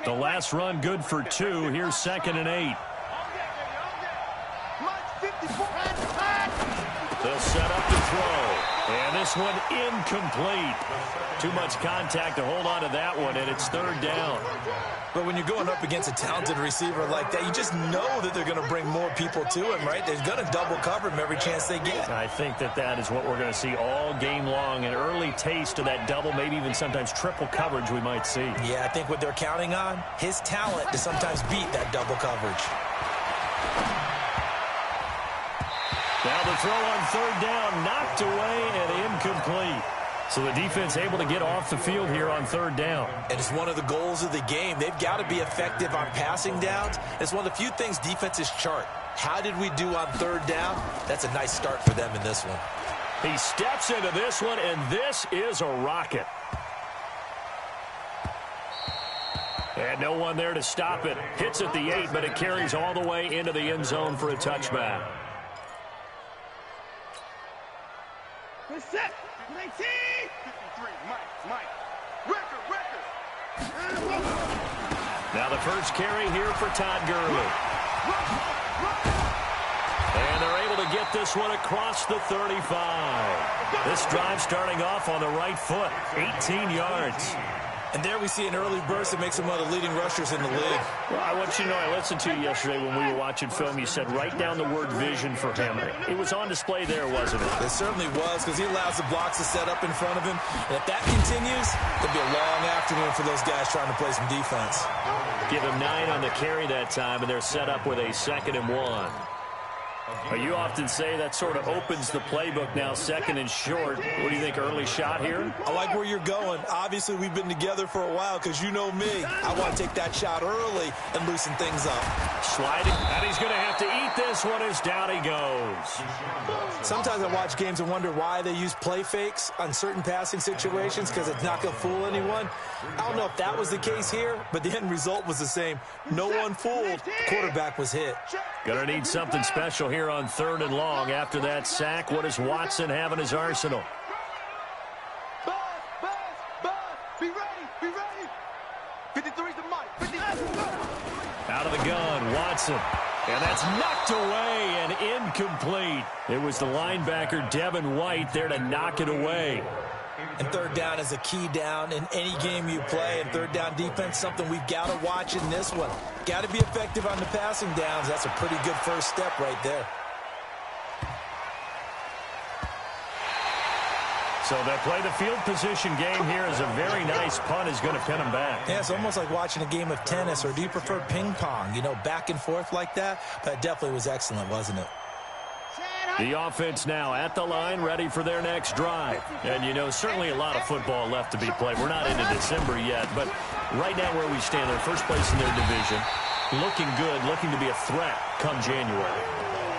The last run good for 2. Here's 2nd and 8. They'll set up to throw. And this one incomplete. Too much contact to hold on to that one, and it's 3rd down. But when you're going up against a talented receiver like that, you just know that they're going to bring more people to him, right? They're going to double cover him every chance they get. I think that is what we're going to see all game long. An early taste of that double, maybe even sometimes triple coverage we might see. Yeah, I think what they're counting on, his talent to sometimes beat that double coverage. Now the throw on 3rd down, knocked away and incomplete. So the defense able to get off the field here on 3rd down. And it's one of the goals of the game. They've got to be effective on passing downs. It's one of the few things defenses chart. How did we do on 3rd down? That's a nice start for them in this one. He steps into this one, and this is a rocket. And no one there to stop it. Hits at the 8, but it carries all the way into the end zone for a touchback. Set. 19. 53. Mike. Record. Now the first carry here for Todd Gurley. And they're able to get this one across the 35. This drive starting off on the right foot. 18 yards. And there we see an early burst that makes him one of the leading rushers in the league. Well, I want you to know, I listened to you yesterday when we were watching film. You said write down the word vision for him. It was on display there, wasn't it? It certainly was, because he allows the blocks to set up in front of him. And if that continues, it'll be a long afternoon for those guys trying to play some defense. Give him 9 on the carry that time, and they're set up with a 2nd and 1. You often say that sort of opens the playbook now, 2nd and short. What do you think, early shot here? I like where you're going. Obviously, we've been together for a while because you know me. I want to take that shot early and loosen things up. Sliding, and he's going to have to eat this one as down he goes. Sometimes I watch games and wonder why they use play fakes on certain passing situations because it's not going to fool anyone. I don't know if that was the case here, but the end result was the same. No one fooled. The quarterback was hit. Going to need something special here on 3rd and long. After that sack, what does Watson have in his arsenal? Be ready. 53's the mic. 53. Out of the gun, Watson. And that's knocked away and incomplete. It was the linebacker, Devin White, there to knock it away. And 3rd down is a key down in any game you play. And 3rd down defense, something we've got to watch in this one. Got to be effective on the passing downs. That's a pretty good first step right there. So they play the field position game here as a very nice punt is going to pin them back. Yeah, it's almost like watching a game of tennis, or do you prefer ping pong? You know, back and forth like that? But it definitely was excellent, wasn't it? The offense now at the line, ready for their next drive. And, you know, certainly a lot of football left to be played. We're not into December yet, but right now where we stand, they're first place in their division, looking good, looking to be a threat come January.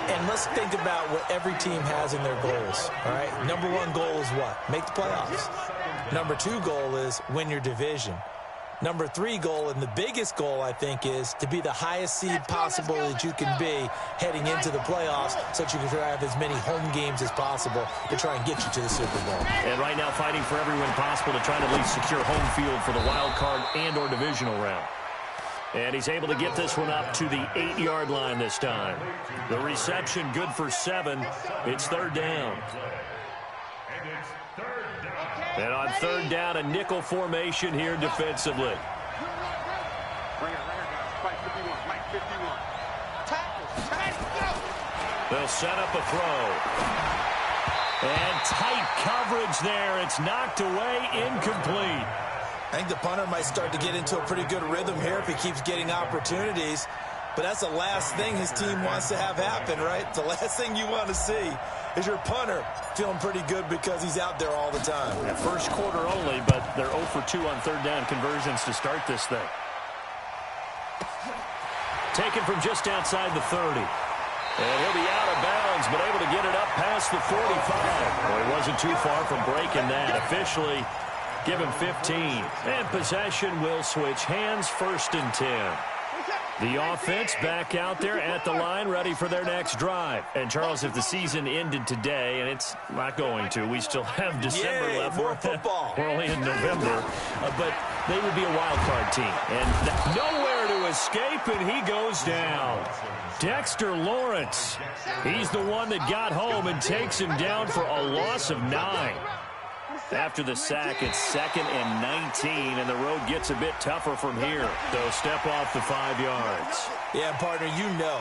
And let's think about what every team has in their goals, all right? Number 1 goal is what? Make the playoffs. Number 2 goal is win your division. Number 3 goal, and the biggest goal, I think, is to be the highest seed possible that you can be heading into the playoffs so that you can try to have as many home games as possible to try and get you to the Super Bowl. And right now fighting for every win possible to try to at least secure home field for the wild card and or divisional round. And he's able to get this one up to the 8-yard line this time. The reception good for 7. It's 3rd down. And on 3rd down, a nickel formation here defensively. They'll set up a throw. And tight coverage there. It's knocked away, incomplete. I think the punter might start to get into a pretty good rhythm here if he keeps getting opportunities. But that's the last thing his team wants to have happen, right? The last thing you want to see is your punter feeling pretty good because he's out there all the time. Yeah, first quarter only, but they're 0 for 2 on 3rd down conversions to start this thing. Taken from just outside the 30. And he'll be out of bounds, but able to get it up past the 45. Well, he wasn't too far from breaking that. Officially, give him 15. And possession will switch hands, 1st and 10. The offense back out there at the line, ready for their next drive. And, Charles, if the season ended today, and it's not going to, we still have December left. More football. We're only in November. But they would be a wild card team. And nowhere to escape, and he goes down. Dexter Lawrence. He's the one that got home and takes him down for a loss of 9. After the sack, it's 2nd and 19, and the road gets a bit tougher from here. They'll step off the 5 yards. Yeah, partner, you know,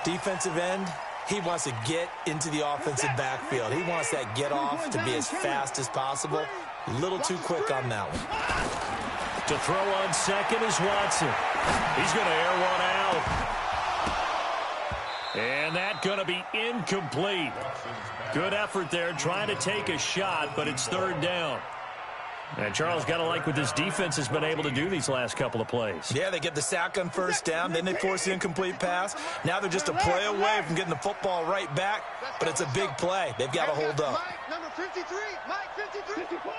defensive end, he wants to get into the offensive backfield. He wants that get off to be as fast as possible. A little too quick on that one. To throw on 2nd is Watson. He's going to air one out. And that's going to be incomplete. Good effort there, trying to take a shot, but it's 3rd down. And Charles, got to like what this defense has been able to do these last couple of plays. Yeah, they get the sack on 1st down, then they force the incomplete pass. Now they're just a play away from getting the football right back, but it's a big play. They've got to hold up. Mike, number 53. Mike, 53. 54.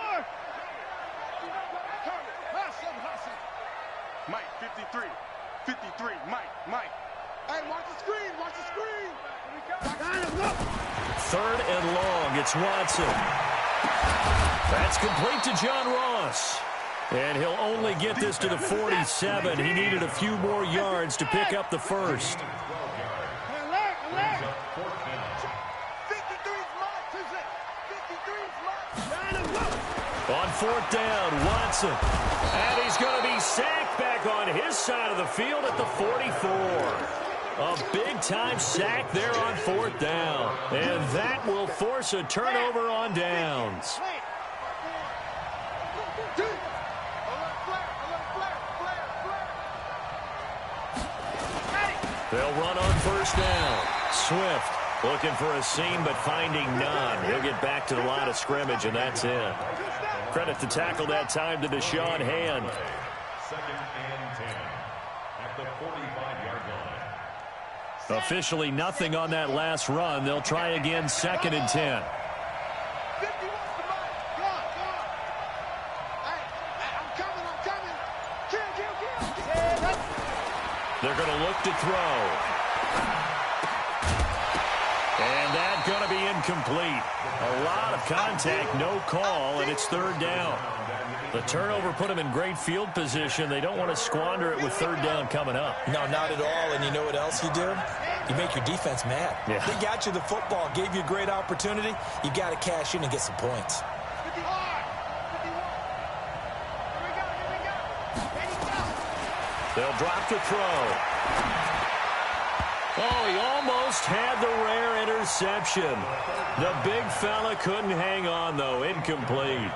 Mike, 53. 53. Mike. Hey, watch the screen. Watch the screen. 3rd and long. It's Watson. That's complete to John Ross. And he'll only get this to the 47. He needed a few more yards to pick up the first. On 4th down, Watson. And he's going to be sacked back on his side of the field at the 44. A big-time sack there on 4th down. And that will force a turnover on downs. They'll run on 1st down. Swift looking for a seam but finding none. He'll get back to the line of scrimmage, and that's it. Credit to tackle that time to Deshaun Hand. 2nd and 10 at the 45-yard line. Officially nothing on that last run. They'll try again 2nd and 10. They're going to look to throw. And that's going to be incomplete. A lot of contact, no call, and it's 3rd down. The turnover put them in great field position. They don't want to squander it with 3rd down coming up. No, not at all. And you know what else you do? You make your defense mad. Yeah. They got you the football, gave you a great opportunity. You got to cash in and get some points. They'll drop to throw. Oh, he almost had the rare interception. The big fella couldn't hang on, though. Incomplete.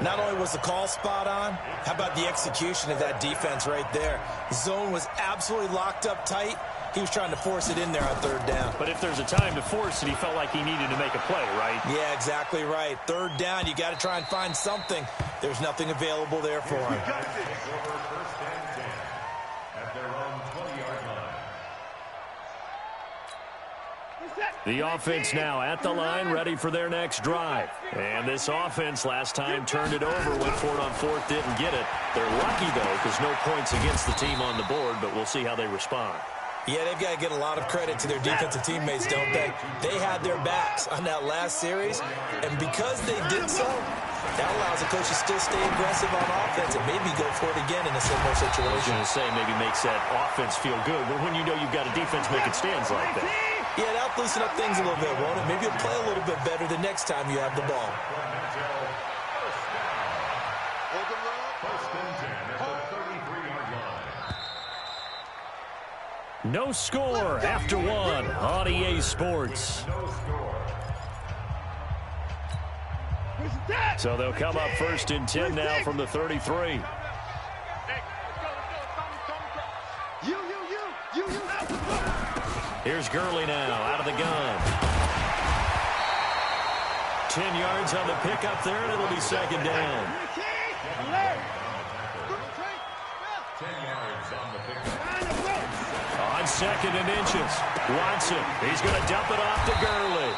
Not only was the call spot on, how about the execution of that defense right there? The zone was absolutely locked up tight. He was trying to force it in there on 3rd down. But if there's a time to force it, he felt like he needed to make a play, right? Yeah, exactly right. 3rd down, you got to try and find something. There's nothing available there for him. The offense now at the line, ready for their next drive. And this offense last time turned it over, went for it on 4th, didn't get it. They're lucky, though, because no points against the team on the board, but we'll see how they respond. Yeah, they've got to get a lot of credit to their defensive teammates, don't they? They had their backs on that last series, and because they did so, that allows the coach to still stay aggressive on offense and maybe go for it again in a similar situation. I was going to say maybe makes that offense feel good, but when you know you've got a defense making stands like that. Yeah, that'll loosen up things a little bit, won't it? Maybe you'll play a little bit better the next time you have the ball. No score after one on EA Sports. So they'll come up 1st and 10 now from the 33. Here's Gurley now out of the gun. 10 yards on the pickup there, and it'll be 2nd down. 10 yards on the pickup. On 2nd and inches, Watson. He's going to dump it off to Gurley.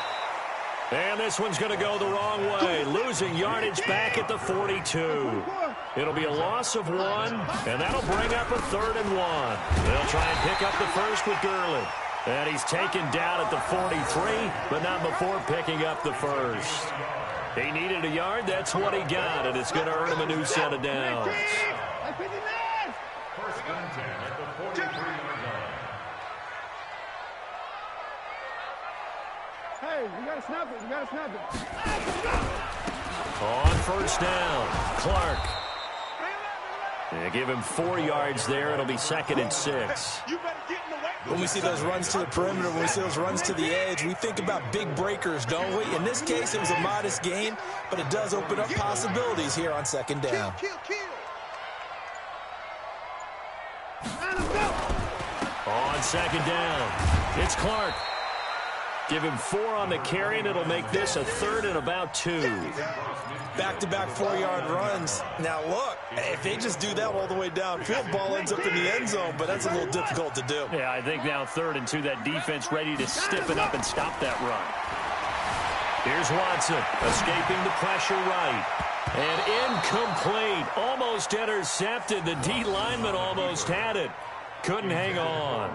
And this one's going to go the wrong way, losing yardage back at the 42. It'll be a loss of 1, and that'll bring up a 3rd and 1. They'll try and pick up the first with Gurley. And he's taken down at the 43, but not before picking up the first. He needed a yard. That's what he got, and it's going to earn him a new set of downs. First and 10 at the 43-yard line. Hey, you gotta snap it. You gotta snap it. On first down, Clark. They give him 4 yards there. It'll be 2nd and 6. You better get in the way. When we see those runs to the perimeter, when we see those runs to the edge, we think about big breakers, don't we? In this case, it was a modest gain, but it does open up possibilities here on 2nd down. Kill. On 2nd down, it's Clark. Give him 4 on the carry, and it'll make this a 3rd and about 2. Back-to-back 4-yard runs. Now, look, if they just do that all the way downfield, ball ends up in the end zone, but that's a little difficult to do. Yeah, I think now 3rd and 2, that defense ready to stiffen up and stop that run. Here's Watson, escaping the pressure right. And incomplete, almost intercepted. The D lineman almost had it. Couldn't hang on.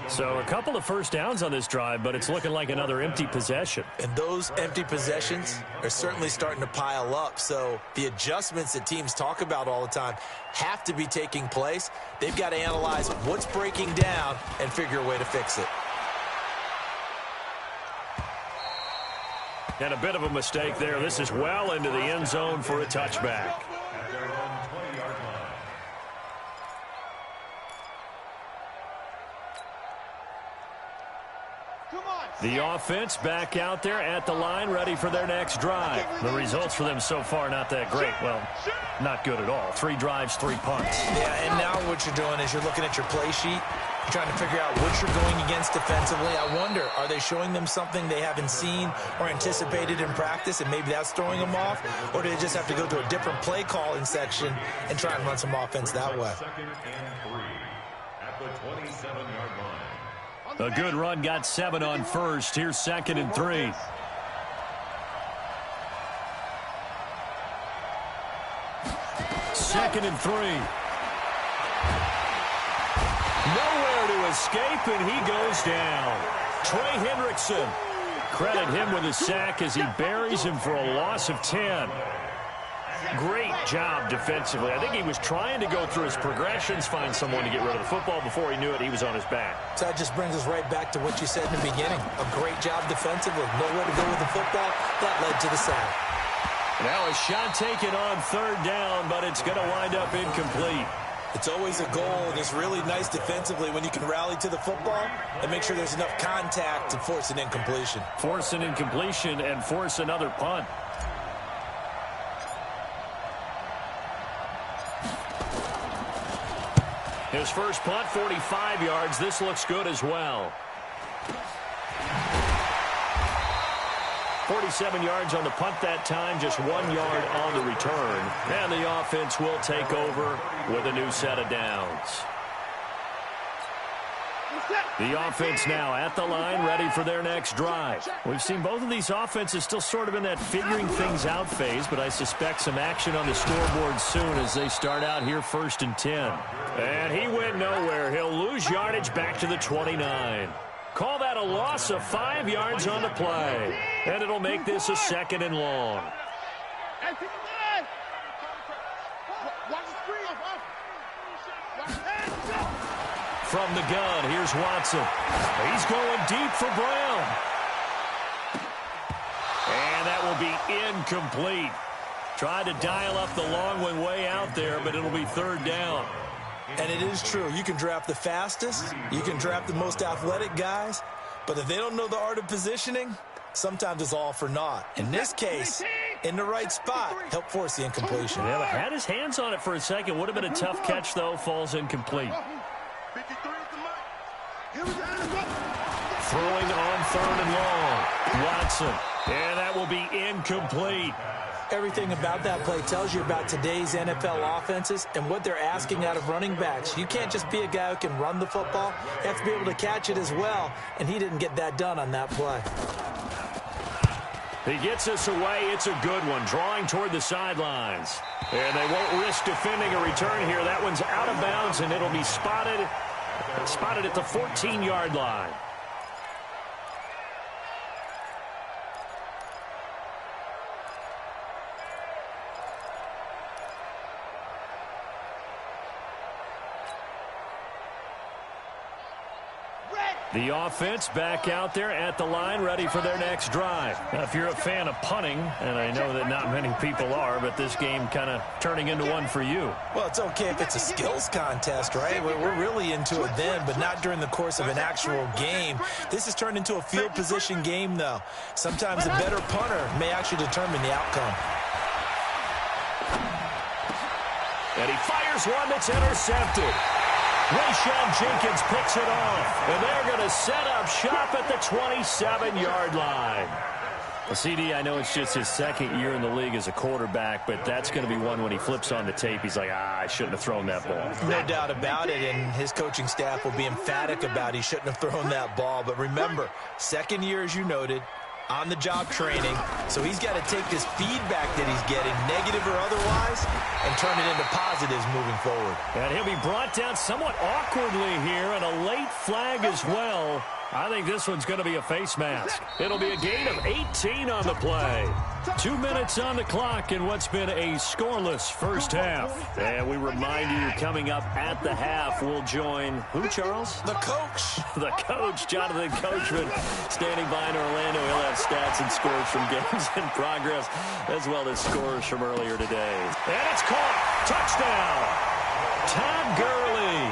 So a couple of first downs on this drive, but it's looking like another empty possession. And those empty possessions are certainly starting to pile up. So the adjustments that teams talk about all the time have to be taking place. They've got to analyze what's breaking down and figure a way to fix it. And a bit of a mistake there. This is well into the end zone for a touchback. At their own 20-yard line. The offense back out there at the line, ready for their next drive. The results for them so far not that great. Well, not good at all. 3 drives, 3 punts. Yeah, and now what you're doing is you're looking at your play sheet. You're trying to figure out what you're going against defensively. I wonder, are they showing them something they haven't seen or anticipated in practice, and maybe that's throwing them off? Or do they just have to go to a different play calling section and try and run some offense that way? 2nd and 3 at the 27-yard line. A good run, got 7 on first. Here's 2nd and 3. Second and 3. Nowhere to escape, and he goes down. Trey Hendrickson. Credit him with a sack as he buries him for a loss of 10. Great job defensively. I think he was trying to go through his progressions, find someone to get rid of the football. Before he knew it, he was on his back. So that just brings us right back to what you said in the beginning. A great job defensively. Nowhere to go with the football. That led to the sack. Now a shot taken on 3rd down, but it's going to wind up incomplete. It's always a goal, and it's really nice defensively when you can rally to the football and make sure there's enough contact to force an incompletion. Force an incompletion and force another punt. His first punt, 45 yards. This looks good as well. 47 yards on the punt that time, just 1 yard on the return. And the offense will take over with a new set of downs. The offense now at the line, ready for their next drive. We've seen both of these offenses still sort of in that figuring things out phase, but I suspect some action on the scoreboard soon as they start out here 1st and 10. And he went nowhere. He'll lose yardage back to the 29. Call that a loss of 5 yards on the play. And it'll make this a 2nd and long. From the gun, here's Watson. He's going deep for Brown. And that will be incomplete. Tried to dial up the long one way out there, but it'll be 3rd down. And it is true. You can draft the fastest. You can draft the most athletic guys. But if they don't know the art of positioning, sometimes it's all for naught. In this case, in the right spot, help force the incompletion. Yeah, had his hands on it for a second. Would have been a tough catch, though. Falls incomplete. Throwing on 3rd and long. Watson. And that will be incomplete. Everything about that play tells you about today's NFL offenses and what they're asking out of running backs. You can't just be a guy who can run the football. You have to be able to catch it as well, and he didn't get that done on that play. He gets us away. It's a good one, drawing toward the sidelines. And they won't risk defending a return here. That one's out of bounds, and it'll be spotted at the 14-yard line. The offense back out there at the line, ready for their next drive. Now, if you're a fan of punting, and I know that not many people are, but this game kind of turning into one for you. Well, it's okay if it's a skills contest, right? We're really into it then, but not during the course of an actual game. This has turned into a field position game, though. Sometimes a better punter may actually determine the outcome. And he fires one that's intercepted. Rayshawn Jenkins picks it off, and they're going to set up shop at the 27-yard line. Well, CD, I know it's just his second year in the league as a quarterback, but that's going to be one when he flips on the tape. He's like, I shouldn't have thrown that ball. No doubt about it, and his coaching staff will be emphatic about he shouldn't have thrown that ball. But remember, second year, as you noted, on-the-job training, so he's got to take this feedback that he's getting, negative or otherwise, and turn it into positives moving forward. And he'll be brought down somewhat awkwardly here, and a late flag as well. I think this one's going to be a face mask. It'll be a gain of 18 on the play. 2 minutes on the clock in what's been a scoreless first half. And we remind you, coming up at the half, we'll join who, Charles? The coach. The coach, Jonathan Coachman, standing by in Orlando. He'll have stats and scores from games in progress, as well as scores from earlier today. And it's caught. Touchdown. Todd Gurley,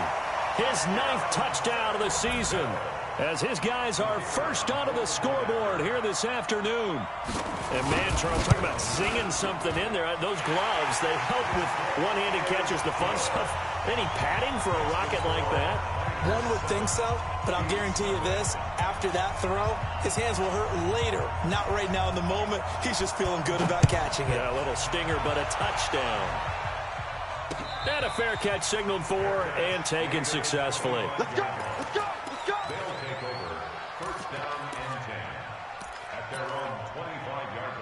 his 9th touchdown of the season, as his guys are first onto the scoreboard here this afternoon. And man, Charles, talking about singing something in there. Those gloves, they help with one-handed catches, the fun stuff. Any padding for a rocket like that? One would think so, but I'll guarantee you this, after that throw, his hands will hurt later. Not right now in the moment. He's just feeling good about catching it. Yeah, a little stinger, but a touchdown. And a fair catch signaled for and taken successfully. Let's go! Let's go! Let's go! They'll take over first down and 10 at their own 25-yard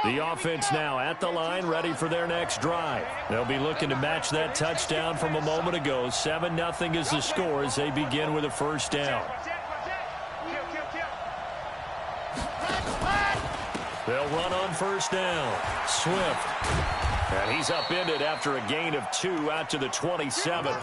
line. The offense now at the line, ready for their next drive. They'll be looking to match that touchdown from a moment ago. 7-0 is the score as they begin with a first down. They'll run on first down. Swift. And he's upended after a gain of 2 out to the 27.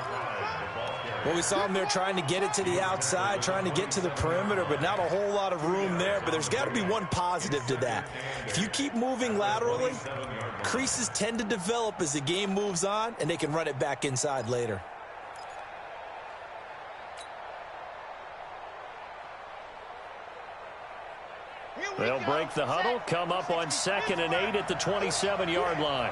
Well, we saw him there trying to get it to the outside, trying to get to the perimeter, but not a whole lot of room there. But there's got to be one positive to that. If you keep moving laterally, creases tend to develop as the game moves on, and they can run it back inside later. They'll break the huddle, come up on 2nd and 8 at the 27-yard line.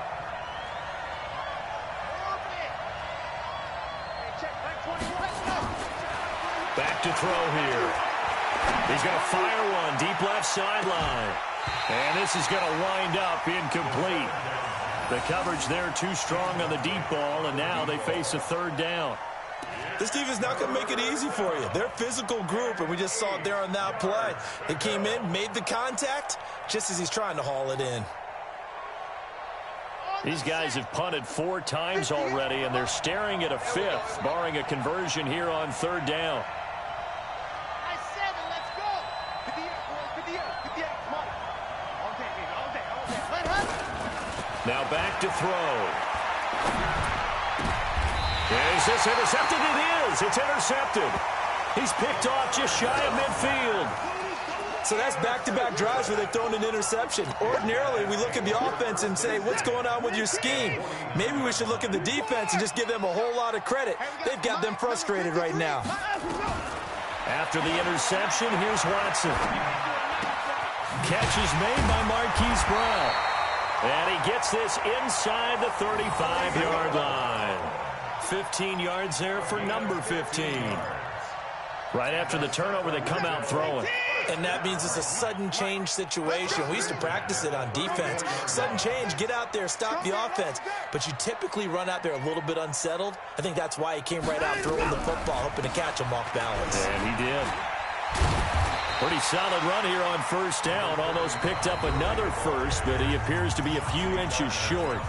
Back to throw here. He's going to fire one deep left sideline. And this is going to wind up incomplete. The coverage there too strong on the deep ball, and now they face a third down. This defense not going to make it easy for you. They're a physical group, and we just saw it there on that play. They came in, made the contact, just as he's trying to haul it in. These guys have punted 4 times already, and they're staring at a 5th, barring a conversion here on third down. Now back to throw. Is this intercepted? It is. It's intercepted. He's picked off just shy of midfield. So that's back-to-back drives where they've thrown an interception. Ordinarily, we look at the offense and say, what's going on with your scheme? Maybe we should look at the defense and just give them a whole lot of credit. They've got them frustrated right now. After the interception, here's Watson. Catch is made by Marquise Brown. And he gets this inside the 35-yard line. 15 yards there for number 15. Right after the turnover, they come out throwing. And that means it's a sudden change situation. We used to practice it on defense. Sudden change, get out there, stop the offense. But you typically run out there a little bit unsettled. I think that's why he came right out throwing the football, hoping to catch him off balance. And he did. Pretty solid run here on first down. Almost picked up another first, but he appears to be a few inches short.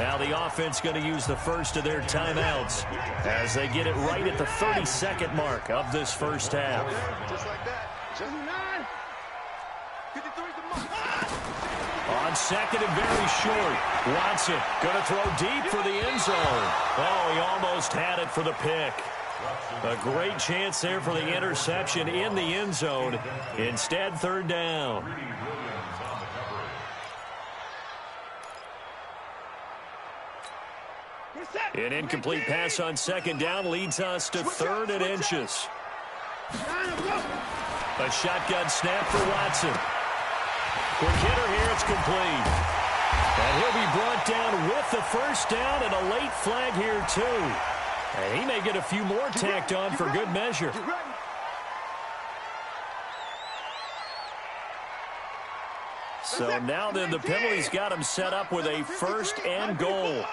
Now the offense going to use the first of their timeouts as they get it right at the 30-second mark of this first half. Just like that. Just 53's the mark. On second and very short. Watson going to throw deep for the end zone. Oh, he almost had it for the pick. A great chance there for the interception in the end zone. Instead, third down. An incomplete pass on second down leads us to third and inches. A shotgun snap for Watson. Quick hitter here, it's complete. And he'll be brought down with the first down and a late flag here too. And he may get a few more tacked on for good measure. So now then the penalty's got him set up with a first and goal.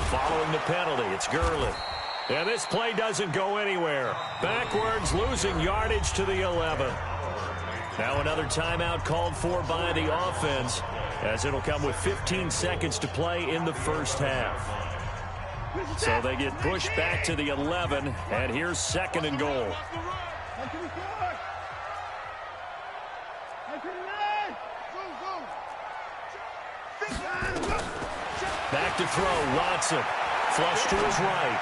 Following the penalty, it's Gurley. And this play doesn't go anywhere. Backwards, losing yardage to the 11. Now another timeout called for by the offense, as it'll come with 15 seconds to play in the first half. So they get pushed back to the 11, and here's second and goal. Back to throw, Watson. Flush to his right.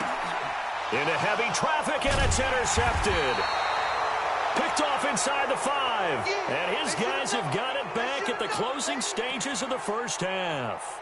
Into heavy traffic, and it's intercepted. Picked off inside the 5. And his guys have got it back at the closing stages of the first half.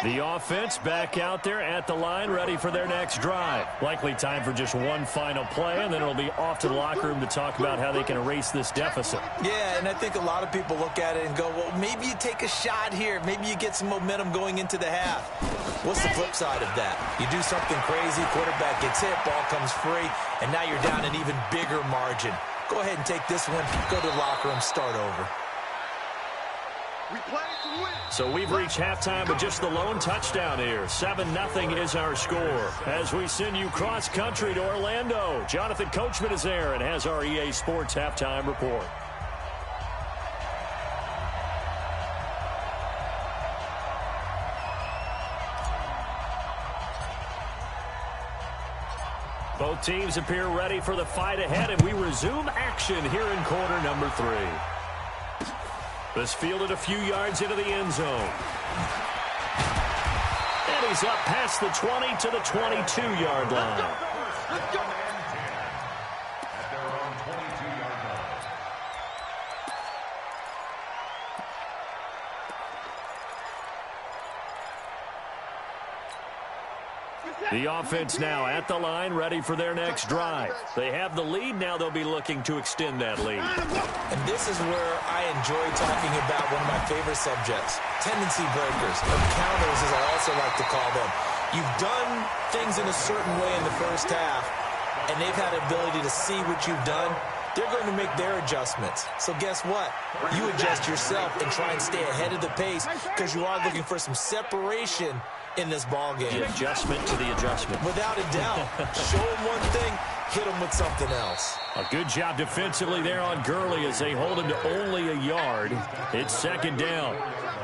The offense back out there at the line, ready for their next drive. Likely time for just one final play, and then it'll be off to the locker room to talk about how they can erase this deficit. Yeah, and I think a lot of people look at it and go, well, maybe you take a shot here. Maybe you get some momentum going into the half. What's the flip side of that? You do something crazy, quarterback gets hit, ball comes free, and now you're down an even bigger margin. Go ahead and take this one, go to the locker room, start over. We play to win. So we've reached halftime with just the lone touchdown here. 7-0 is our score. As we send you cross-country to Orlando, Jonathan Coachman is there and has our EA Sports halftime report. Both teams appear ready for the fight ahead, and we resume action here in quarter number 3. This fielded a few yards into the end zone. And he's up past the 20 to the 22-yard line. Let's go. At their own 22-yard line. The offense now at the line, ready for their next drive. They have the lead. Now they'll be looking to extend that lead. And this is where I enjoy talking about one of my favorite subjects, tendency breakers, or counters as I also like to call them. You've done things in a certain way in the first half, and they've had the ability to see what you've done. They're going to make their adjustments. So guess what? You adjust yourself and try and stay ahead of the pace because you are looking for some separation in this ball game. The adjustment to the adjustment. Without a doubt. Show them one thing, hit them with something else. A good job defensively there on Gurley as they hold him to only a yard. It's second down.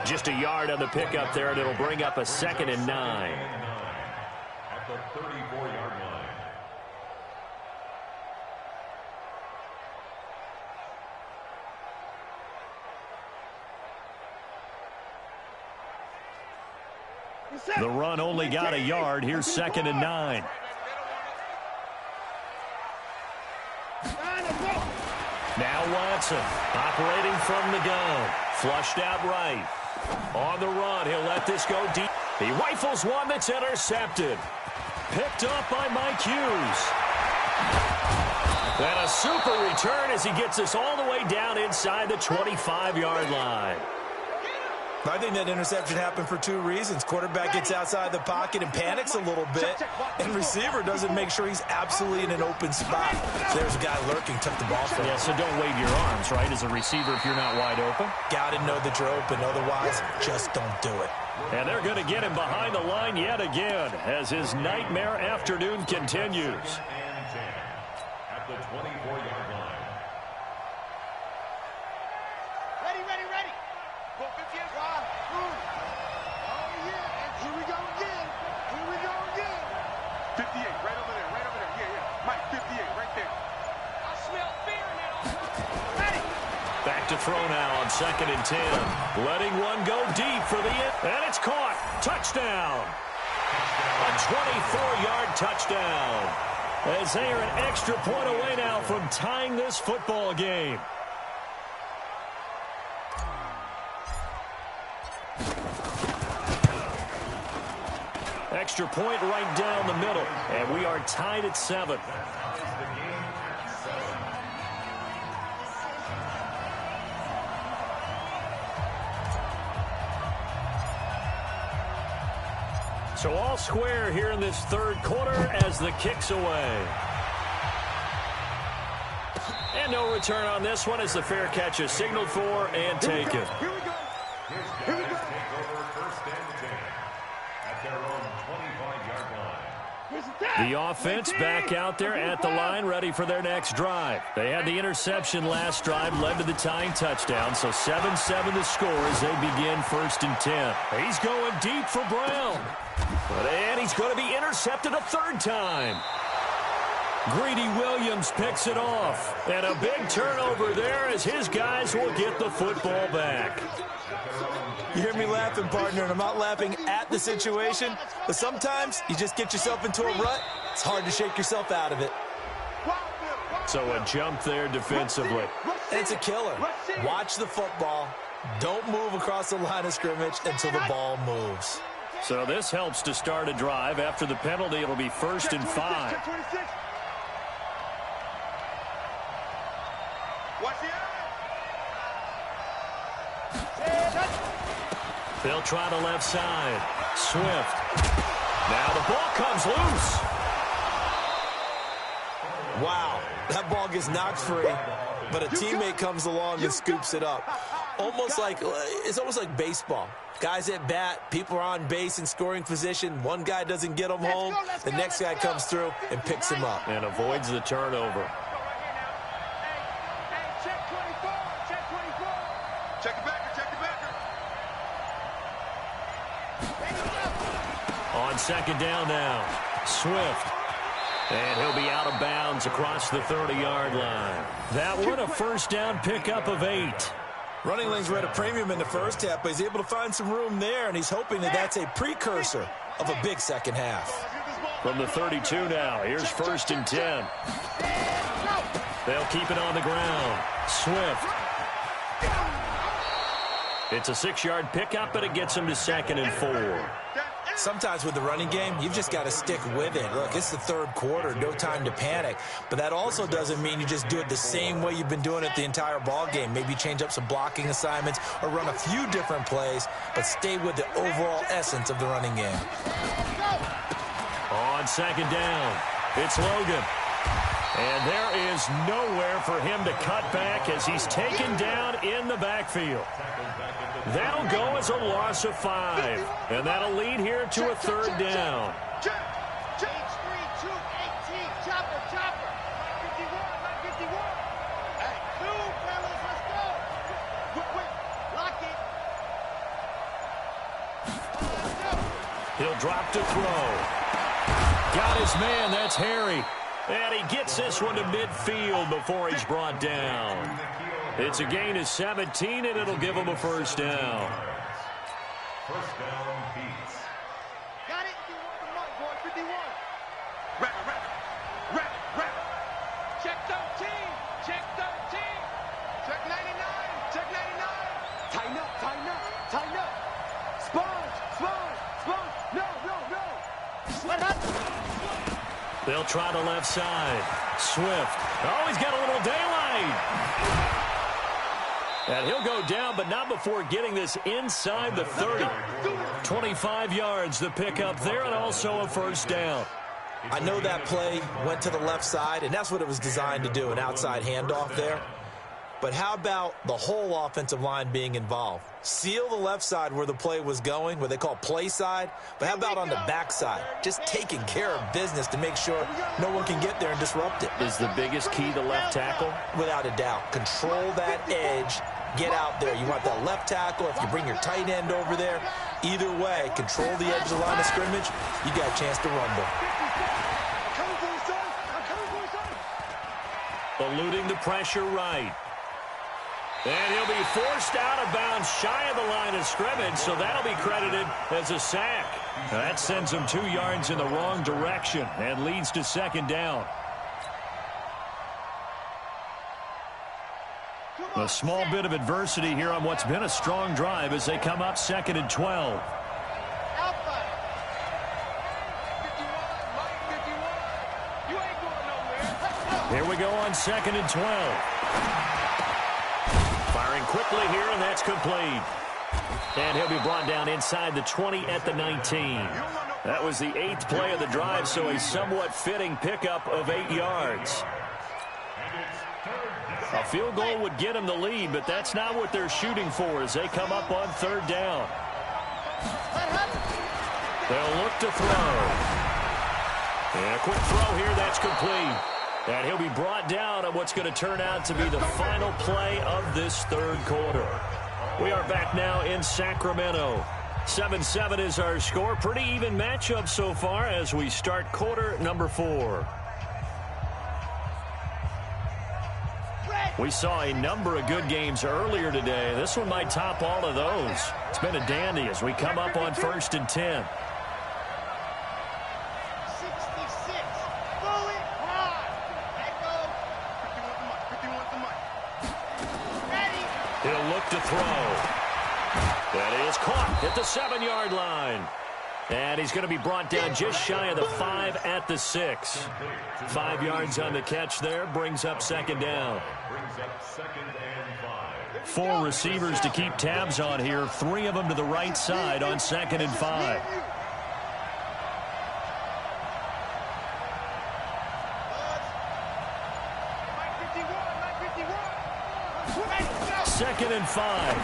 Just a yard on the pickup there, and it'll bring up a 2nd and 9. At the 34-yard line. The run only got a yard. Here's 2nd and 9. Now Watson operating from the gun. Flushed out right. On the run, he'll let this go deep. He rifles one that's intercepted. Picked up by Mike Hughes. And a super return as he gets us all the way down inside the 25-yard line. I think that interception happened for two reasons. Quarterback gets outside the pocket and panics a little bit, and receiver doesn't make sure he's absolutely in an open spot. So there's a guy lurking, took the ball from him. Yeah, so don't wave your arms, right, as a receiver if you're not wide open. Got to know that you're open. Otherwise, just don't do it. And they're going to get him behind the line yet again as his nightmare afternoon continues. At the 24-yard line. Ready, ready, ready. Go 50 yards. Oh, yeah. And here we go again. Here we go again. 58, right over there, right over there. Yeah, yeah. Mike, 58, right there. I smell fear now. Ready. Back to throw now on 2nd and 10. Letting one go deep for the end. And it's caught. Touchdown. A 24-yard touchdown. As they are an extra point away now from tying this football game. Extra point right down the middle. And we are tied at 7. So all square here in this third quarter as the kick's away. And no return on this one as the fair catch is signaled for and taken. Here we go. Here we go. Take over 1st and 10 at their own 25-yard line. The offense back out there at the line, ready for their next drive. They had the interception last drive, led to the tying touchdown, so 7-7 the score as they begin 1st and 10. He's going deep for Brown. And he's going to be intercepted a third time. Greedy Williams picks it off. And a big turnover there as his guys will get the football back. You hear me laughing, partner, and I'm not laughing at the situation, but sometimes you just get yourself into a rut. It's hard to shake yourself out of it. So a jump there defensively. And it's a killer. Watch the football. Don't move across the line of scrimmage until the ball moves. So this helps to start a drive. After the penalty, it'll be 1st and 5. They'll try the left side. Swift. Now the ball comes loose. Wow, that ball gets knocked free, but a teammate comes along and scoops it up. It's almost like baseball. Guys at bat, people are on base in scoring position. One guy doesn't get him home. The next guy comes through and picks him up. And avoids the turnover. Check 24. Check 24. Check the backer. Check the backer. On 2nd down now. Swift. And he'll be out of bounds across the 30-yard line. That one a 1st down pickup of 8. Running lanes were at a premium in the first half, but he's able to find some room there, and he's hoping that that's a precursor of a big second half. From the 32 now, here's 1st and 10. They'll keep it on the ground. Swift. It's a 6-yard pickup, but it gets him to 2nd and 4. Sometimes with the running game, you've just got to stick with it. Look, it's the third quarter, no time to panic. But that also doesn't mean you just do it the same way you've been doing it the entire ball game. Maybe change up some blocking assignments or run a few different plays, but stay with the overall essence of the running game. On 2nd down, it's Logan. And there is nowhere for him to cut back as he's taken down in the backfield. That'll go as a loss of 5. And that'll lead here to a 3rd down. He'll drop to throw. Got his man, that's Harry. And he gets this one to midfield before he's brought down. It's a gain of 17, and it'll give him a 1st down. 1st down, Beats. Got it. 51. Rapid. Check 13. Check 13. Check 99. Check 99. Tighten up. Sponge. No. What happened? They'll try the left side. Swift. Oh, he's got a little daylight. And he'll go down, but not before getting this inside the 30. 25 yards the pickup there, and also a first down. I know that play went to the left side, and that's what it was designed to do, an outside handoff there. But how about the whole offensive line being involved? Seal the left side where the play was going, what they call play side. But how about on the back side? Just taking care of business to make sure no one can get there and disrupt it. Is the biggest key to left tackle? Without a doubt. Control that edge. Get out there. You want that left tackle. If you bring your tight end over there, either way, control the edge of the line of scrimmage, you got a chance to rumble. Eluding the pressure right. And he'll be forced out of bounds shy of the line of scrimmage, so that'll be credited as a sack. That sends him 2 yards in the wrong direction and leads to second down. A small bit of adversity here on what's been a strong drive as they come up 2nd and 12. Here we go on 2nd and 12. Firing quickly here, and that's complete. And he'll be brought down inside the 20 at the 19. That was the 8th play of the drive, so a somewhat fitting pickup of 8 yards. A field goal would get them the lead, but that's not what they're shooting for as they come up on 3rd down. They'll look to throw. And a quick throw here, that's complete. And he'll be brought down on what's going to turn out to be the final play of this 3rd quarter. We are back now in Sacramento. 7-7 is our score. Pretty even matchup so far as we start quarter number 4. We saw a number of good games earlier today. This one might top all of those. It's been a dandy as we come up on 1st and 10. He'll look to throw. That is caught at the 7-yard line. And he's going to be brought down just shy of the 5 at the 6. 5 yards on the catch there brings up second down. 4 receivers to keep tabs on here. 3 of them to the right side on 2nd and 5. Second and 5.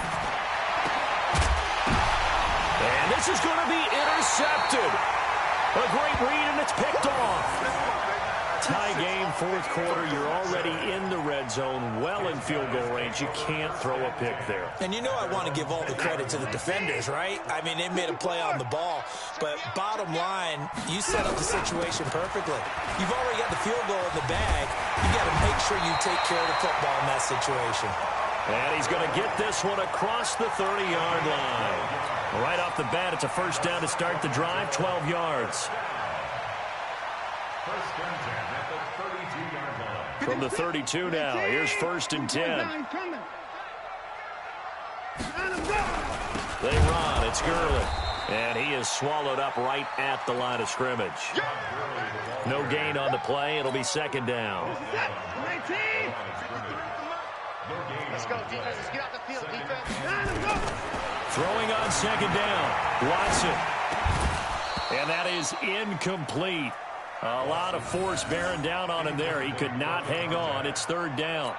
And this is going to be intercepted. A great read, and it's picked off. Tie game, 4th quarter. You're already in the red zone, well in field goal range. You can't throw a pick there. And you know I want to give all the credit to the defenders, right? I mean, they made a play on the ball. But bottom line, you set up the situation perfectly. You've already got the field goal in the bag. You got to make sure you take care of the football in that situation. And he's going to get this one across the 30-yard line. Right off the bat, it's a first down to start the drive, 12 yards. From the 32 now, here's 1st and 10. They run, it's Gurley. And he is swallowed up right at the line of scrimmage. No gain on the play, it'll be second down. Let's go, defense. Let's get out the field, defense. Throwing on second down, Watson. And that is incomplete. A lot of force bearing down on him there. He could not hang on. It's 3rd down.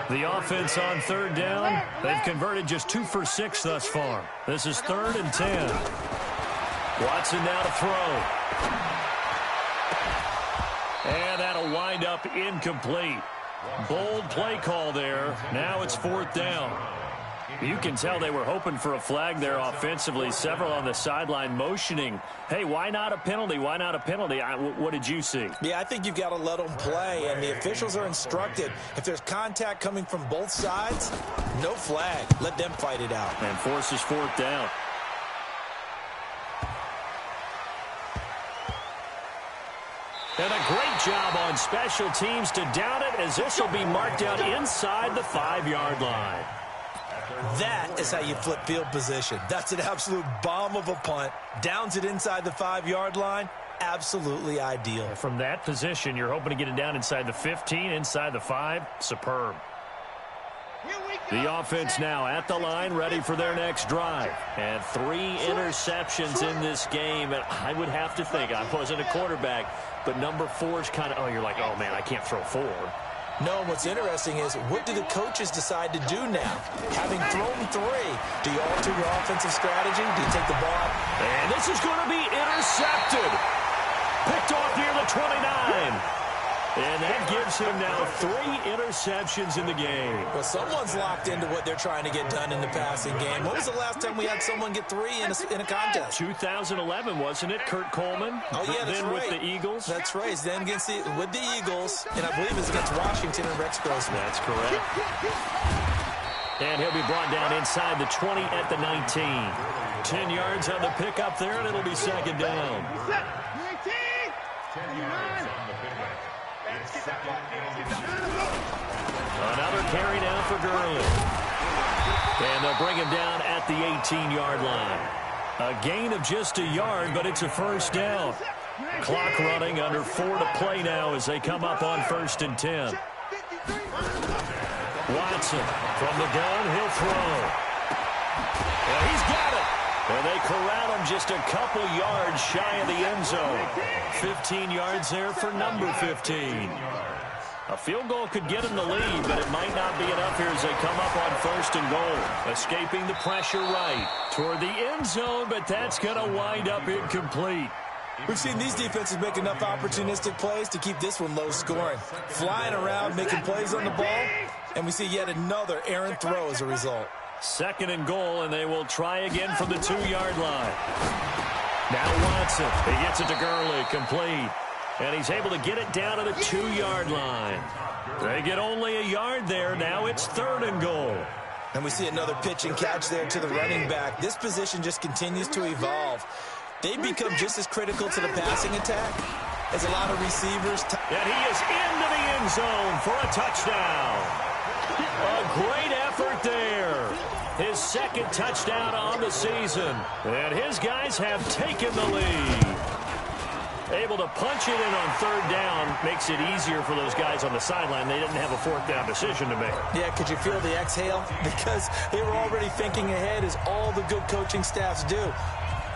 The offense on 3rd down, they've converted just 2 for 6 thus far. This is 3rd and 10. Watson now to throw. And that'll wind up incomplete. Bold play call there. Now it's 4th down. You can tell they were hoping for a flag there offensively. Several on the sideline motioning. Hey, why not a penalty? Why not a penalty? What did you see? Yeah, I think you've got to let them play, and the officials are instructed. If there's contact coming from both sides, no flag. Let them fight it out. And forces 4th down. And a great job on special teams to down it, as this will be marked down inside the 5-yard line. That is how you flip field position. That's an absolute bomb of a punt. Downs it inside the 5-yard line. Absolutely ideal. From that position, you're hoping to get it down inside the 15, inside the 5. Superb. The offense now at the line, ready for their next drive. And 3 interceptions in this game. And I would have to think, I wasn't a quarterback, but number 4 is kind of, you're like, oh, man, I can't throw 4. No, what's interesting is, what do the coaches decide to do now? Having thrown 3, do you alter your offensive strategy? Do you take the ball? And this is going to be intercepted. Picked off near the 29. And that gives him now 3 interceptions in the game. Well, someone's locked into what they're trying to get done in the passing game. When was the last time we had someone get 3 in a contest? 2011, wasn't it? Kurt Coleman. Oh, yeah, that's then right. With the Eagles. That's right. Then with the Eagles, and I believe it's against Washington and Rex Grossman. That's correct. And he'll be brought down inside the 20 at the 19. 10 yards on the pickup there, and it'll be second down. 10 yards on the pickup. It's second and 10. Another carry now for Gurley. And they'll bring him down at the 18-yard line. A gain of just a yard, but it's a first down. Clock running, under 4 to play now as they come up on 1st and 10. Watson from the gun, he'll throw. And he's got it. And they corral him just a couple yards shy of the end zone. 15 yards there for number 15. A field goal could get him the lead, but it might not be enough here as they come up on 1st and goal. Escaping the pressure right toward the end zone, but that's going to wind up incomplete. We've seen these defenses make enough opportunistic plays to keep this one low scoring. Flying around, making plays on the ball, and we see yet another errant throw as a result. 2nd and goal, and they will try again from the 2-yard line. Now Watson. He gets it to Gurley, complete. And he's able to get it down to the 2-yard line. They get only a yard there. Now it's 3rd and goal. And we see another pitch and catch there to the running back. This position just continues to evolve. They become just as critical to the passing attack as a lot of receivers. And he is into the end zone for a touchdown. A great effort there. His 2nd touchdown on the season. And his guys have taken the lead. Able to punch it in on 3rd down makes it easier for those guys on the sideline. They didn't have a 4th down decision to make. Yeah, could you feel the exhale? Because they were already thinking ahead, as all the good coaching staffs do.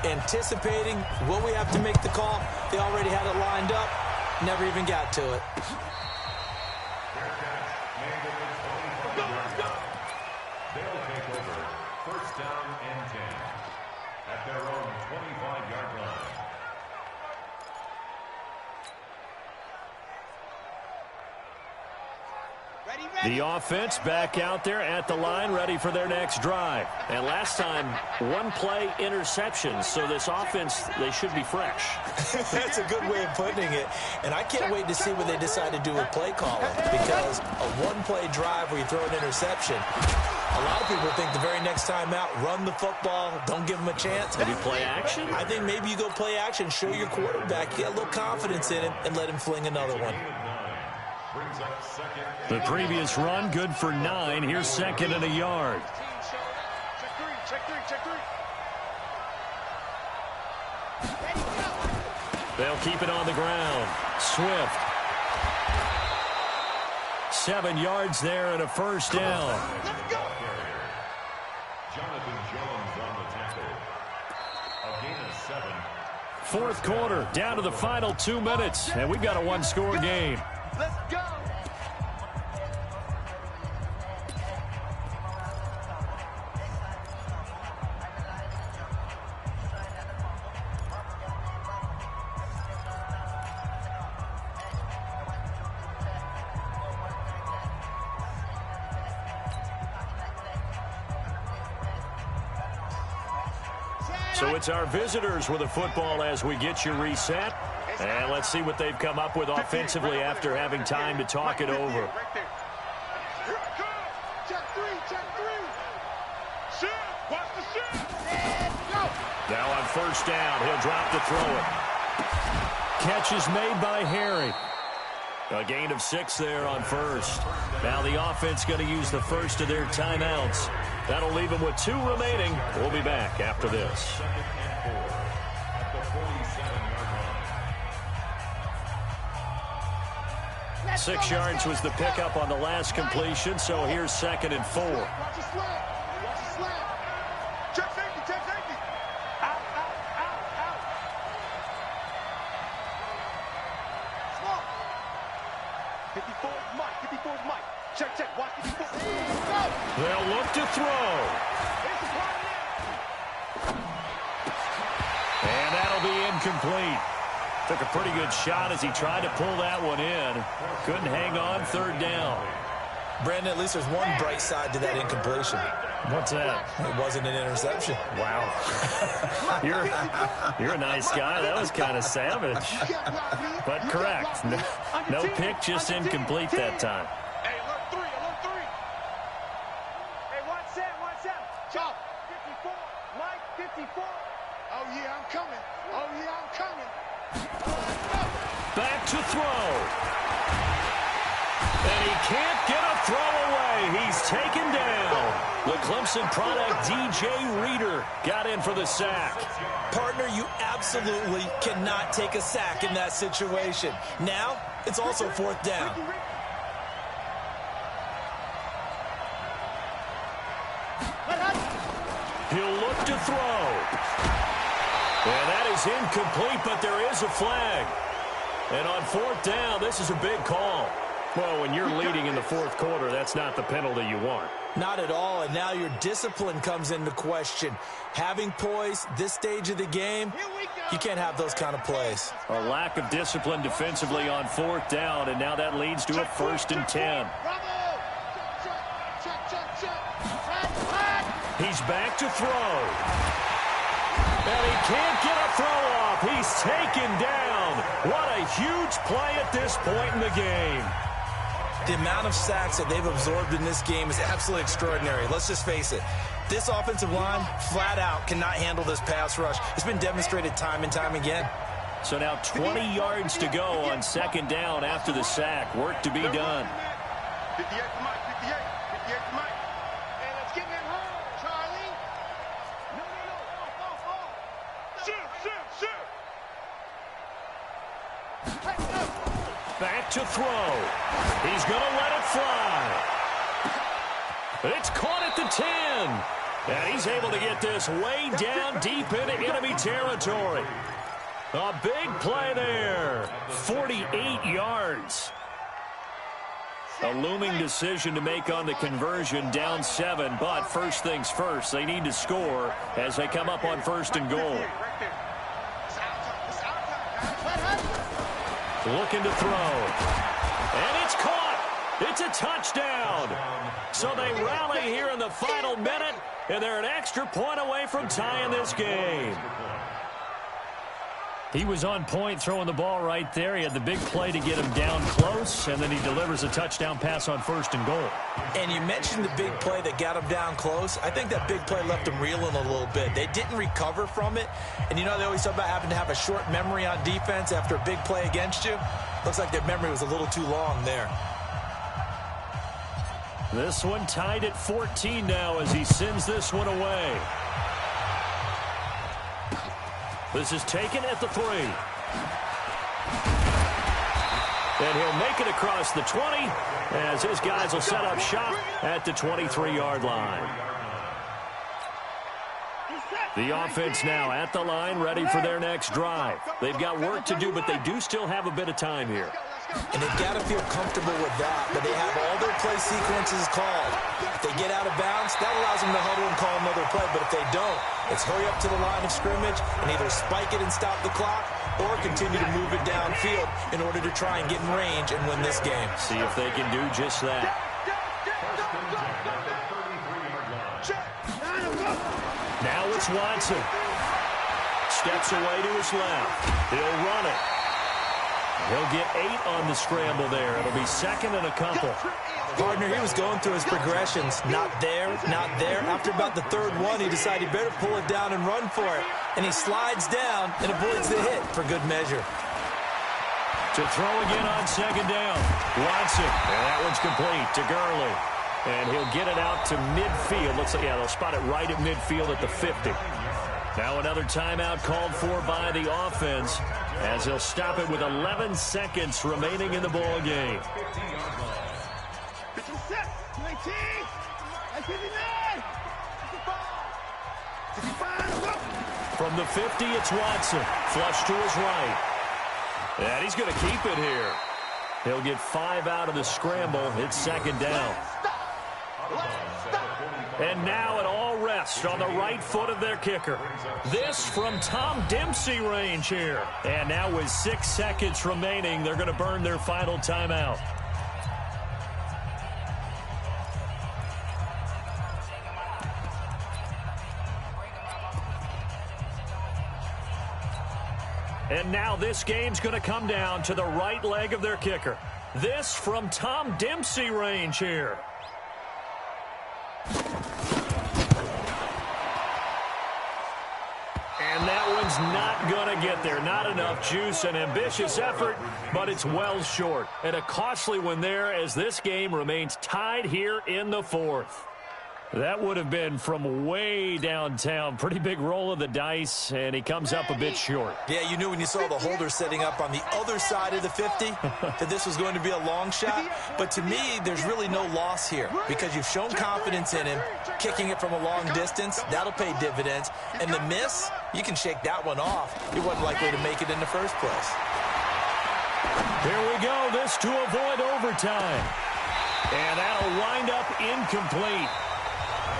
Anticipating what we have to make the call. They already had it lined up. Never even got to it. They'll take over 1st down and 10 at their own 25-yard line. The offense back out there at the line, ready for their next drive. And last time, 1 play interceptions, so this offense, they should be fresh. That's a good way of putting it. And I can't wait to see what they decide to do with play calling, because a 1-play drive where you throw an interception, a lot of people think the very next time out, run the football, don't give them a chance. Maybe play action? I think maybe you go play action, show your quarterback, get a little confidence in him, and let him fling another one. The previous run, good for 9. Here's 2nd and a yard. They'll keep it on the ground. Swift. 7 yards there and a first down. Jonathan Jones on the tackle. A gain of 7. 4th quarter, down to the final 2 minutes, and we've got a 1-score game. Let's go. So it's our visitors with the football as we get you reset. And let's see what they've come up with offensively after having time to talk it over. Now on 1st down, he'll drop to throw it. Catch is made by Harry. A gain of 6 there on 1st. Now the offense going to use the first of their timeouts. That'll leave them with 2 remaining. We'll be back after this. 6 yards was the pickup on the last completion, so here's 2nd and 4. Watch the slant. Watch the slant. Check safety. Check safety. Out. Small. 54 is Mike. 54 is Mike. Check. Watch 54. They'll look to throw. And that'll be incomplete. Took a pretty good shot as he tried to pull that one in. Couldn't hang on, 3rd down. Brandon, at least there's one bright side to that incompletion. What's that? It wasn't an interception. Wow. You're a nice guy. That was kind of savage. But correct. No pick, just incomplete that time. Hey, alert 3. Hey, watch out. Chop. 54. Mike, 54. Oh, yeah, I'm coming. Back to throw. And he can't get a throw away. He's taken down. The Clemson product, DJ Reader, got in for the sack. Partner, you absolutely cannot take a sack in that situation. Now, it's also 4th down. He'll look to throw. And that is incomplete, but there is a flag. And on 4th down, this is a big call. Well, when you're leading in the 4th quarter, that's not the penalty you want. Not at all, and now your discipline comes into question. Having poise this stage of the game, you can't have those kind of plays. A lack of discipline defensively on 4th down, and now that leads to a 1st and 10. He's back to throw. And he can't get a throw off. He's taken down. What a huge play at this point in the game. The amount of sacks that they've absorbed in this game is absolutely extraordinary. Let's just face it. This offensive line, flat out, cannot handle this pass rush. It's been demonstrated time and time again. So now 20 yards to go on 2nd down after the sack. Work to be done. 58 to Mike. 58 to Mike. Hey, let's get that home, Charlie. No. Shoot. Back to throw. He's going to let it fly. It's caught at the 10. And he's able to get this way down deep into enemy territory. A big play there. 48 yards. A looming decision to make on the conversion, down 7. But first things first, they need to score as they come up on 1st and goal. Looking to throw. And it's caught. It's a touchdown. So they rally here in the final minute, and they're an extra point away from tying this game. He was on point throwing the ball right there. He had the big play to get him down close, and then he delivers a touchdown pass on 1st and goal. And you mentioned the big play that got him down close. I think that big play left him reeling a little bit. They didn't recover from it. And you know they always talk about having to have a short memory on defense after a big play against you. Looks like their memory was a little too long there. This one tied at 14 now as he sends this one away. This is taken at the 3. And he'll make it across the 20 as his guys will set up shop at the 23-yard line. The offense now at the line, ready for their next drive. They've got work to do, but they do still have a bit of time here. And they've got to feel comfortable with that, but they have all their play sequences called. If they get out of bounds, that allows them to huddle and call another play, but if they don't, it's hurry up to the line of scrimmage and either spike it and stop the clock or continue to move it downfield in order to try and get in range and win this game. See if they can do just that. Now it's Watson. Steps away to his left. He'll run it. He'll get 8 on the scramble there. It'll be 2nd and a couple. Partner, he was going through his progressions. Not there, not there. After about the 3rd one, he decided he better pull it down and run for it. And he slides down and avoids the hit for good measure. To throw again on 2nd down. Watson. And that one's complete to Gurley. And he'll get it out to midfield. Looks like, yeah, they'll spot it right at midfield at the 50. Now another timeout called for by the offense as they'll stop it with 11 seconds remaining in the ball game. 19, 59, 55. From the 50, it's Watson. Flush to his right. And he's going to keep it here. He'll get 5 out of the scramble. It's second down. And now it all rests on the right foot of their kicker. This from Tom Dempsey range here. And now with 6 seconds remaining, they're going to burn their final timeout. And now this game's going to come down to the right leg of their kicker. This from Tom Dempsey range here. And that one's not going to get there. Not enough juice. An ambitious effort, but it's well short. And a costly one there as this game remains tied here in the fourth. That would have been from way downtown. Pretty big roll of the dice, and he comes up a bit short. Yeah, you knew when you saw the holder setting up on the other side of the 50 that this was going to be a long shot. But to me, there's really no loss here because you've shown confidence in him. Kicking it from a long distance, that'll pay dividends. And the miss, you can shake that one off. He wasn't likely to make it in the first place. Here we go. This to avoid overtime. And that'll wind up incomplete.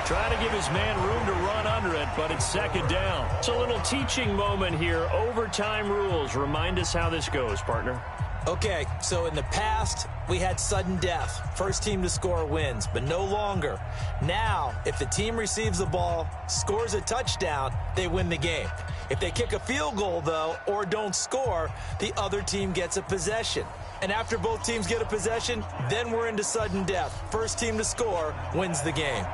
Trying to give his man room to run under it, but it's second down. It's a little teaching moment here. Overtime rules. Remind us how this goes, partner. Okay, so in the past, we had sudden death. First team to score wins, but no longer. Now, if the team receives the ball, scores a touchdown, they win the game. If they kick a field goal, though, or don't score, the other team gets a possession. And after both teams get a possession, then we're into sudden death. First team to score wins the game.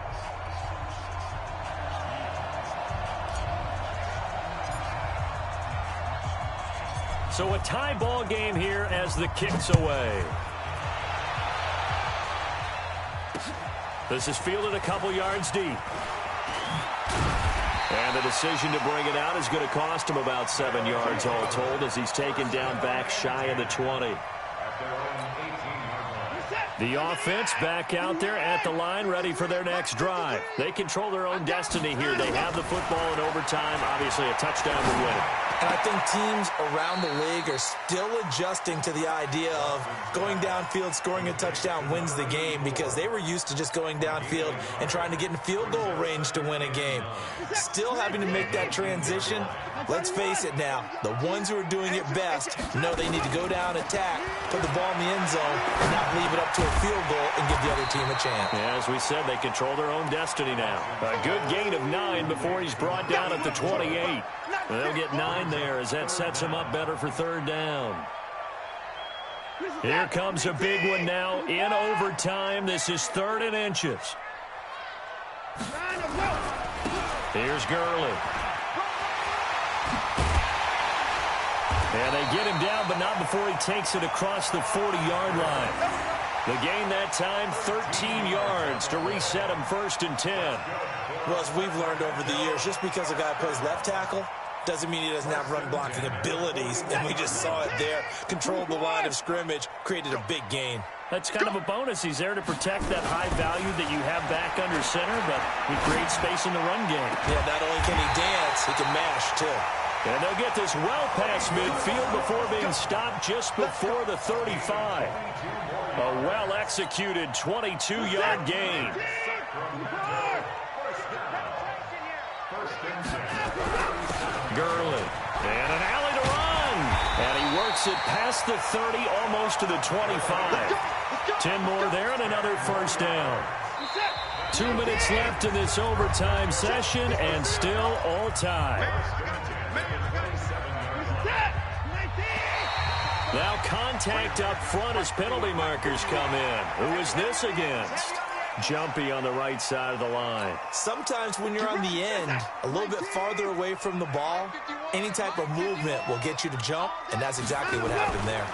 So a tie ball game here as the kick's away. This is fielded a couple yards deep. And the decision to bring it out is going to cost him about 7 yards all told as he's taken down back shy of the 20. The offense back out there at the line, ready for their next drive. They control their own destiny here. They have the football in overtime. Obviously, a touchdown to win it. And I think teams around the league are still adjusting to the idea of going downfield, scoring a touchdown wins the game because they were used to just going downfield and trying to get in field goal range to win a game. Still having to make that transition. Let's face it now, the ones who are doing it best know they need to go down, attack, put the ball in the end zone, and not leave it up to a field goal and give the other team a chance. Yeah, as we said, they control their own destiny now. A good gain of 9 before he's brought down at the 28. They'll get 9 there as that sets him up better for third down. Here comes a big one now in overtime. This is 3rd and inches. Here's Gurley. And they get him down, but not before he takes it across the 40-yard line. The gain that time, 13 yards to reset him 1st and 10. Well, as we've learned over the years, just because a guy plays left tackle doesn't mean he doesn't have run blocking abilities, and we just saw it there. Controlled the line of scrimmage, created a big gain. That's kind of a bonus. He's there to protect that high value that you have back under center, but he creates space in the run game. Yeah, not only can he dance, he can mash, too. And they'll get this well past midfield before being stopped just before the 35. A well-executed 22-yard gain. Gurley. And an alley to run. And he works it past the 30, almost to the 25. 10 more there and another first down. 2 minutes left in this overtime session and still all tied. Now contact up front as penalty markers come in. Who is this against? Jumpy on the right side of the line. Sometimes when you're on the end, a little bit farther away from the ball, any type of movement will get you to jump, and that's exactly what happened there.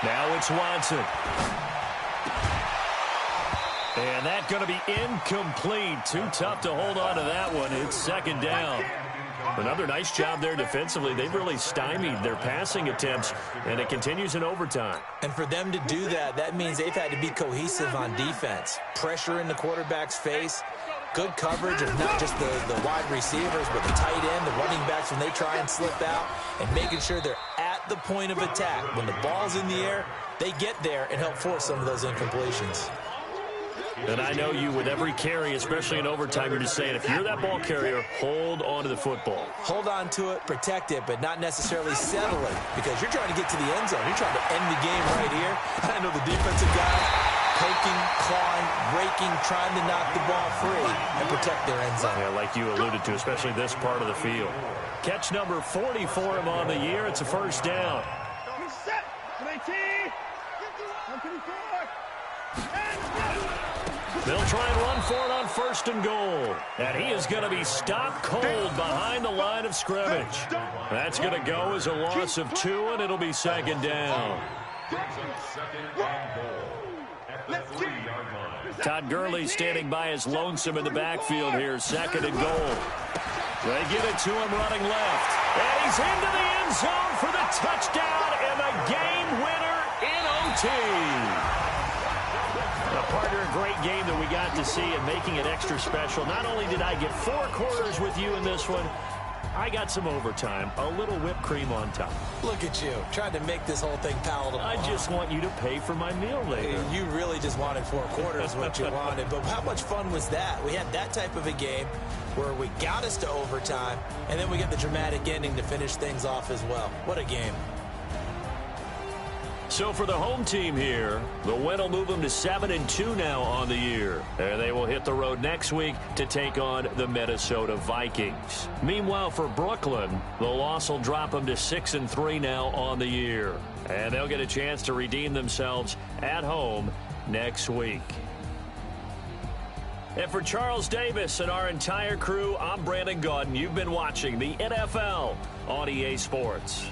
Now it's Watson. And that's going to be incomplete. Too tough to hold on to that one. It's second down. Another nice job there defensively. They've really stymied their passing attempts, and it continues in overtime. And for them to do that, that means they've had to be cohesive on defense. Pressure in the quarterback's face, good coverage of not just the wide receivers, but the tight end, the running backs when they try and slip out, and making sure they're at the point of attack. When the ball's in the air, they get there and help force some of those incompletions. And I know you, with every carry, especially in overtime, you're just saying, if you're that ball carrier, hold on to the football. Hold on to it, protect it, but not necessarily settle it, because you're trying to get to the end zone. You're trying to end the game right here. I know the defensive guys poking, clawing, raking, trying to knock the ball free and protect their end zone. Yeah, like you alluded to, especially this part of the field. Catch number 40 for him on the year. It's a first down. Set. 19. 124. And go. They'll try and run for it on first and goal. And he is going to be stopped cold behind the line of scrimmage. That's going to go as a loss of 2, and it'll be second down. Todd Gurley standing by as lonesome in the backfield here, second and goal. They give it to him running left. And he's into the end zone for the touchdown and the game winner in OT. Partner, a great game that we got to see and making it extra special. Not only did I get 4 quarters with you in this one, I got some overtime, a little whipped cream on top. Look at you, trying to make this whole thing palatable. I just want you to pay for my meal later. You really just wanted 4 quarters, what you wanted. But how much fun was that? We had that type of a game where we got us to overtime, and then we get the dramatic ending to finish things off as well. What a game. So for the home team here, the win will move them to 7-2 now on the year. And they will hit the road next week to take on the Minnesota Vikings. Meanwhile, for Brooklyn, the loss will drop them to 6-3 now on the year. And they'll get a chance to redeem themselves at home next week. And for Charles Davis and our entire crew, I'm Brandon Gaudin. You've been watching the NFL on EA Sports.